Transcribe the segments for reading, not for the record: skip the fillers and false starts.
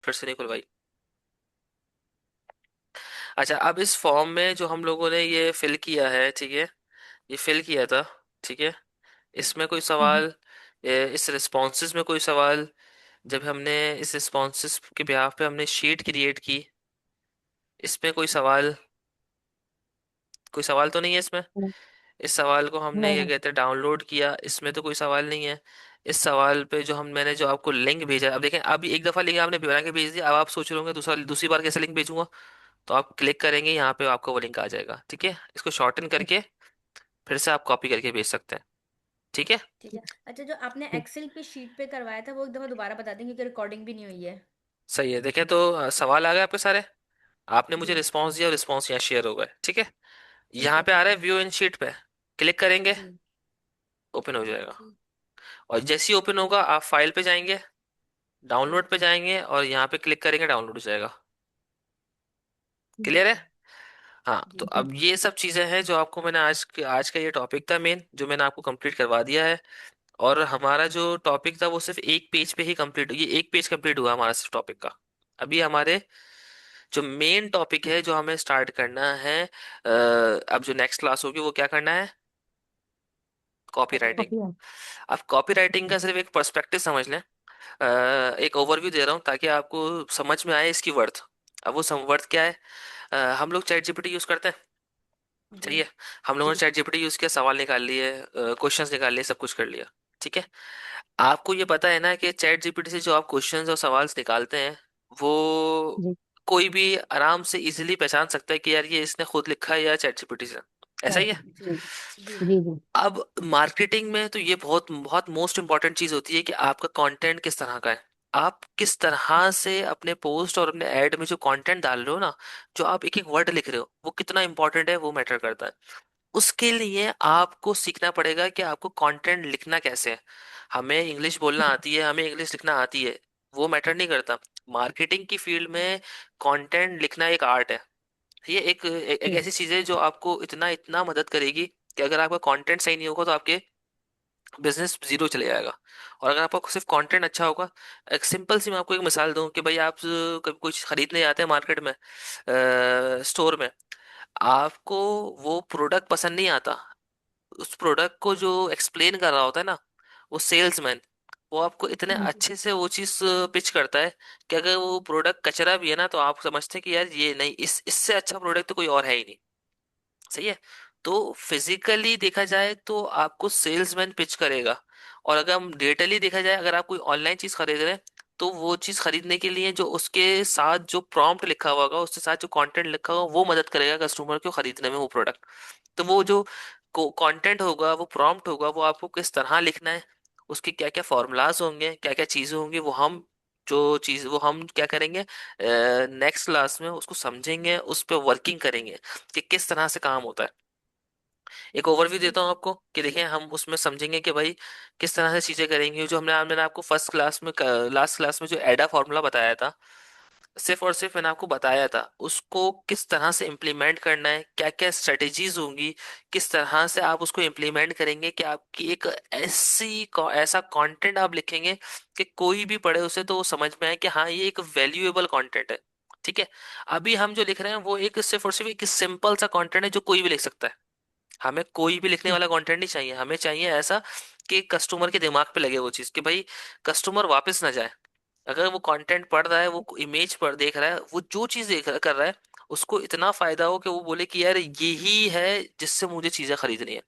फिर से नहीं खुलवाई। अच्छा, अब इस फॉर्म में जो हम लोगों ने ये फिल किया है, ठीक है, ये फिल किया था, ठीक है, इसमें कोई हम्म, सवाल, इस रिस्पॉन्सेज में कोई सवाल, जब हमने इस रिस्पॉन्सेज के बिहाफ पे हमने शीट क्रिएट की, इसमें कोई सवाल, कोई सवाल तो नहीं है इसमें। नहीं इस सवाल को हमने नहीं ये नहीं। कहते हैं डाउनलोड किया, इसमें तो कोई सवाल नहीं है। इस सवाल पे जो हम मैंने जो आपको लिंक भेजा, अब देखें, अब एक दफा लिंक आपने बना के भेज दिया, अब आप सोच रहे होंगे दूसरी बार कैसे लिंक भेजूंगा। तो आप क्लिक करेंगे यहाँ पे, आपको वो लिंक आ जाएगा, ठीक है, इसको शॉर्टन करके फिर से आप कॉपी करके भेज सकते हैं, ठीक है। ठीक है। अच्छा, जो आपने हम्म। एक्सेल पे शीट पे करवाया था वो एक दफा दोबारा बता देंगे क्योंकि रिकॉर्डिंग भी नहीं हुई है। सही है, देखें तो सवाल आ गए आपके सारे, आपने मुझे जी। रिस्पॉन्स दिया, रिस्पॉन्स यहाँ शेयर हो गए, ठीक है। ठीक यहाँ है पे आ ठीक रहा है है। व्यू इन शीट पे, क्लिक करेंगे, जी। ओपन हो जाएगा। ठीक। और जैसे ही ओपन होगा आप फाइल पे जाएंगे, जी। डाउनलोड पे जाएंगे और यहाँ पे क्लिक करेंगे, डाउनलोड हो जाएगा। जी। क्लियर है। हाँ, तो जी। अब ये सब चीजें हैं जो आपको मैंने आज का ये टॉपिक था मेन, जो मैंने आपको कंप्लीट करवा दिया है। और हमारा जो टॉपिक था वो सिर्फ एक पेज पे ही कंप्लीट, ये एक पेज कंप्लीट हुआ हमारा सिर्फ टॉपिक का। अभी हमारे जो मेन टॉपिक है जो हमें स्टार्ट करना है, अब जो नेक्स्ट क्लास होगी वो क्या करना है, कॉपी राइटिंग। कॉपी है। अब कॉपी राइटिंग का सिर्फ एक पर्सपेक्टिव समझ लें, एक ओवरव्यू दे रहा हूँ ताकि आपको समझ में आए इसकी वर्थ। अब वो सम वर्थ क्या है, हम लोग चैट जीपीटी यूज करते हैं, जी। सही है। हम लोगों ने चैट जीपीटी यूज किया, सवाल निकाल लिए, क्वेश्चंस निकाल लिए, सब कुछ कर लिया, ठीक है। आपको ये पता है ना कि चैट जीपीटी से जो आप क्वेश्चंस और सवाल निकालते हैं, वो जी। कोई भी आराम से इजीली पहचान सकता है कि यार ये इसने खुद लिखा है या चैट जीपीटी से, ऐसा ही है। जी। जी। जी। जी। अब मार्केटिंग में तो ये बहुत बहुत मोस्ट इंपॉर्टेंट चीज होती है कि आपका कंटेंट किस तरह का है। आप किस तरह से अपने पोस्ट और अपने ऐड में जो कंटेंट डाल रहे हो ना, जो आप एक एक वर्ड लिख रहे हो, वो कितना इंपॉर्टेंट है, वो मैटर करता है। उसके लिए आपको सीखना पड़ेगा कि आपको कंटेंट लिखना कैसे है। हमें इंग्लिश बोलना आती है, हमें इंग्लिश लिखना आती है, वो मैटर नहीं करता। मार्केटिंग की फील्ड में कंटेंट लिखना एक आर्ट है। ये एक जी। ऐसी चीज है जो आपको इतना इतना मदद करेगी कि अगर आपका कंटेंट सही नहीं होगा तो आपके बिजनेस जीरो चले जाएगा। और अगर आपका सिर्फ कंटेंट अच्छा होगा, एक सिंपल सी मैं आपको एक मिसाल दूं कि भाई आप कभी कुछ खरीदने जाते हैं मार्केट में, स्टोर में, आपको वो प्रोडक्ट पसंद नहीं आता, उस प्रोडक्ट को जो एक्सप्लेन कर रहा होता है ना, वो सेल्समैन, वो आपको इतने जी। अच्छे से वो चीज पिच करता है कि अगर वो प्रोडक्ट कचरा भी है ना तो आप समझते हैं कि यार ये नहीं, इससे अच्छा प्रोडक्ट तो कोई और है ही नहीं, सही है। तो फिजिकली देखा जाए तो आपको सेल्समैन पिच करेगा। और अगर हम डिजिटली देखा जाए, अगर आप कोई ऑनलाइन चीज खरीद रहे हैं, तो वो चीज खरीदने के लिए जो उसके साथ जो प्रॉम्प्ट लिखा हुआ होगा, उसके साथ जो कंटेंट लिखा होगा, वो मदद करेगा कस्टमर को खरीदने में वो प्रोडक्ट। तो वो जो कंटेंट होगा, वो प्रॉम्प्ट होगा, वो आपको किस तरह लिखना है, उसके क्या क्या फॉर्मूलाज होंगे, क्या क्या चीजें होंगी, वो हम क्या करेंगे, नेक्स्ट क्लास में उसको समझेंगे, उस पर वर्किंग करेंगे कि किस तरह से काम होता है। एक ओवरव्यू देता हूँ आपको कि देखें, हम उसमें समझेंगे कि भाई किस तरह से चीजें करेंगे, जो मैंने आपको फर्स्ट क्लास में, लास्ट क्लास में जो एडा फॉर्मूला बताया था, सिर्फ और सिर्फ मैंने आपको बताया था उसको किस तरह से इम्प्लीमेंट करना है, क्या क्या स्ट्रेटेजीज होंगी, किस तरह से आप उसको इम्प्लीमेंट करेंगे कि आपकी एक ऐसा कंटेंट आप लिखेंगे कि कोई भी पढ़े उसे तो वो समझ में आए कि हाँ ये एक वैल्यूएबल कंटेंट है, ठीक है। अभी हम जो लिख रहे हैं वो एक सिर्फ और सिर्फ एक सिंपल सा कंटेंट है जो कोई भी लिख सकता है। हमें कोई भी लिखने जी। वाला कंटेंट नहीं चाहिए, हमें चाहिए ऐसा कि कस्टमर के दिमाग पे लगे वो चीज, कि भाई कस्टमर वापस ना जाए। अगर वो कंटेंट पढ़ रहा है, वो इमेज पर देख रहा है, वो जो चीज कर रहा है, उसको इतना फायदा हो कि वो बोले कि यार यही है जिससे मुझे चीजें खरीदनी है।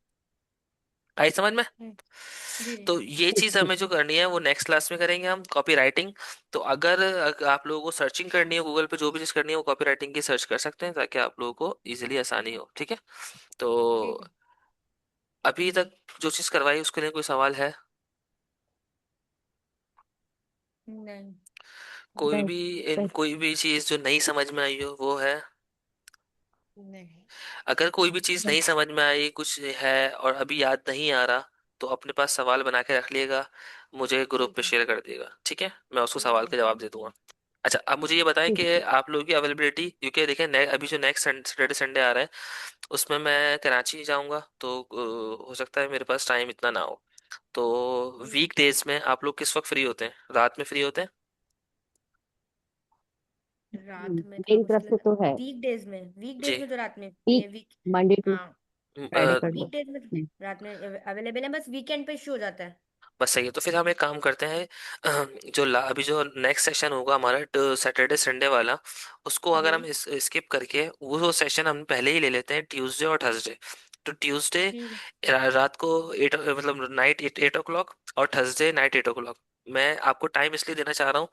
आई समझ में। हम्म, जी। जी। तो ये चीज हमें जो करनी है वो नेक्स्ट क्लास में करेंगे हम, कॉपी राइटिंग। तो अगर आप लोगों को सर्चिंग करनी है गूगल पे, जो भी चीज करनी है वो कॉपी राइटिंग की सर्च कर सकते हैं ताकि आप लोगों को इजिली आसानी हो, ठीक है। तो ठीक है। अभी तक जो चीज करवाई उसके लिए कोई सवाल है? नहीं। कोई नहीं भी इन नहीं कोई भी चीज जो नहीं समझ में आई हो वो है? नहीं। अगर कोई भी चीज नहीं। नहीं समझ में आई, कुछ है और अभी याद नहीं आ रहा, तो अपने पास सवाल बना के रख लिएगा, मुझे ग्रुप पे ठीक है। शेयर कर दिएगा, ठीक है, मैं उसको ठीक सवाल है। के जवाब दे दूंगा। अच्छा, अब मुझे ये बताएं ठीक कि है। आप लोगों की अवेलेबिलिटी, क्योंकि देखें अभी जो नेक्स्ट सैटरडे संडे आ रहा है, उसमें मैं कराची जाऊंगा, तो हो सकता है मेरे पास टाइम इतना ना हो। तो वीक डेज में आप लोग किस वक्त फ्री होते हैं, रात में फ्री होते हैं? रात में थोड़ा मेरी तरफ मुश्किल से है। तो है। वीकडेज जी। में तो रात में वीक, ये वीक। मंडे टू हाँ, फ्राइडे कर लो। वीकडेज में नहीं। रात में अवेलेबल है, बस वीकेंड पे इशू हो जाता है। बस सही है, तो फिर हम एक काम करते हैं। अभी जो नेक्स्ट सेशन होगा हमारा सैटरडे संडे वाला, उसको अगर जी। हम स्किप करके वो सेशन हम पहले ही ले लेते हैं ट्यूसडे और थर्सडे। तो ट्यूसडे ठीक है। रात को 8, मतलब नाइट 8 o'clock, और थर्सडे नाइट 8 o'clock। मैं आपको टाइम इसलिए देना चाह रहा हूँ,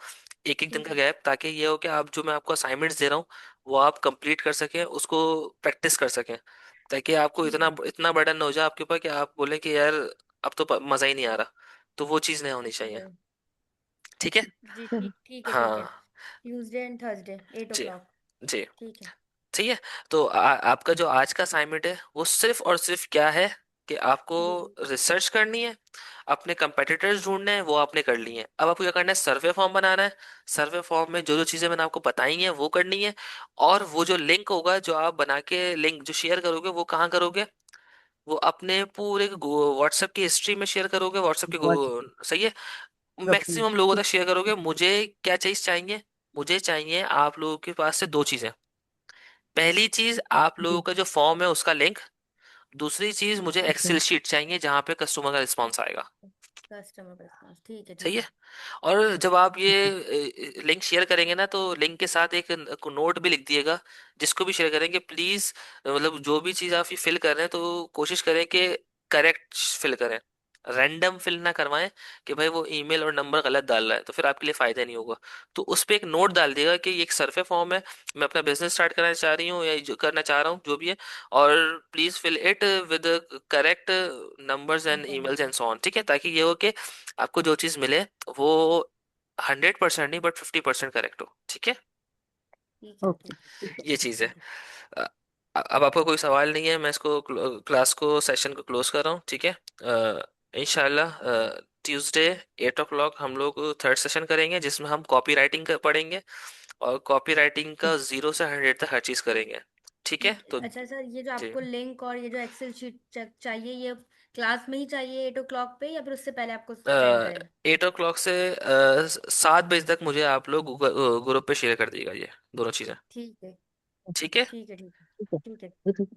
एक एक दिन ठीक का है। गैप, ताकि ये हो कि आप जो मैं आपको असाइनमेंट्स दे रहा हूँ वो आप कंप्लीट कर सकें, उसको प्रैक्टिस कर सकें, ताकि आपको ठीक इतना है। इतना बर्डन ना हो जाए आपके ऊपर कि आप बोलें कि यार अब तो मज़ा ही नहीं आ रहा। तो वो चीज़ नहीं होनी चाहिए। वही। ठीक है। जी, ठीक ठीक है, ठीक है। हाँ। Tuesday and Thursday at o जी। क्लॉक जी। ठीक है। ठीक है। तो आपका जो आज का असाइनमेंट है वो सिर्फ और सिर्फ क्या है, कि आपको जी। रिसर्च करनी है, अपने कंपेटिटर्स ढूंढने हैं, वो आपने कर लिए हैं। अब आपको क्या करना है, सर्वे फॉर्म बनाना है। सर्वे फॉर्म में जो जो चीज़ें मैंने आपको बताई हैं वो करनी है। और वो जो लिंक होगा जो आप बना के लिंक जो शेयर करोगे वो कहाँ करोगे, वो अपने पूरे व्हाट्सएप की हिस्ट्री में शेयर करोगे, व्हाट्सएप के बहुत सही है, ग्रुप में। मैक्सिमम लोगों तक शेयर करोगे। मुझे क्या चीज चाहिए, मुझे चाहिए आप लोगों के पास से दो चीजें। पहली चीज, आप लोगों जी। का जो फॉर्म है उसका लिंक। दूसरी चीज, मुझे अच्छा। एक्सेल शीट चाहिए जहां पे कस्टमर का रिस्पॉन्स आएगा। कस्टमर रिस्पॉन्स, ठीक है, सही ठीक है। है। और जब आप अच्छा। ये लिंक शेयर करेंगे ना, तो लिंक के साथ एक नोट भी लिख दिएगा, जिसको भी शेयर करेंगे प्लीज, मतलब जो भी चीज़ आप ये फिल कर रहे हैं तो कोशिश करें कि करेक्ट फिल करें, रैंडम फिल ना करवाएं कि भाई वो ईमेल और नंबर गलत डाल रहा है, तो फिर आपके लिए फायदा नहीं होगा। तो उस पे एक नोट डाल दिएगा कि ये एक सर्वे फॉर्म है, मैं अपना बिजनेस स्टार्ट करना चाह रही हूँ या जो करना चाह रहा हूँ जो भी है, और please fill it with correct numbers and emails and information. So on. ठीक है, ताकि ये हो कि आपको जो चीज़ मिले वो 100% नहीं बट 50% करेक्ट हो। ठीक है। ठीक है, ओके। ठीक है, ये चीज़ है। ठीक है। अ, अब आपको कोई सवाल नहीं है, मैं इसको क्लास को सेशन को क्लोज कर रहा हूँ। ठीक है। इंशाल्लाह ट्यूसडे 8 o'clock हम लोग थर्ड सेशन करेंगे, जिसमें हम कॉपी राइटिंग पढ़ेंगे, और कॉपी राइटिंग का 0 से 100 तक हर चीज़ करेंगे। ठीक है। तो अच्छा सर, ये जो जी, आपको लिंक और ये जो एक्सेल शीट चाहिए, ये क्लास में ही चाहिए 8 ओ क्लॉक पे, या फिर उससे पहले आपको सेंड करें? 8 o'clock से 7 बजे तक मुझे आप लोग ग्रुप पे शेयर कर दीजिएगा ये दोनों चीज़ें। ठीक है, ठीक है। ठीक है, ठीक है। ठीक है। ठीक है। ठीक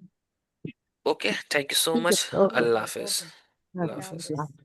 है। ओके, थैंक यू सो ठीक है। मच। ओके। अल्लाह हाफिज। ओके। अल्लाह अल्लाह हाफिज। हाफिज।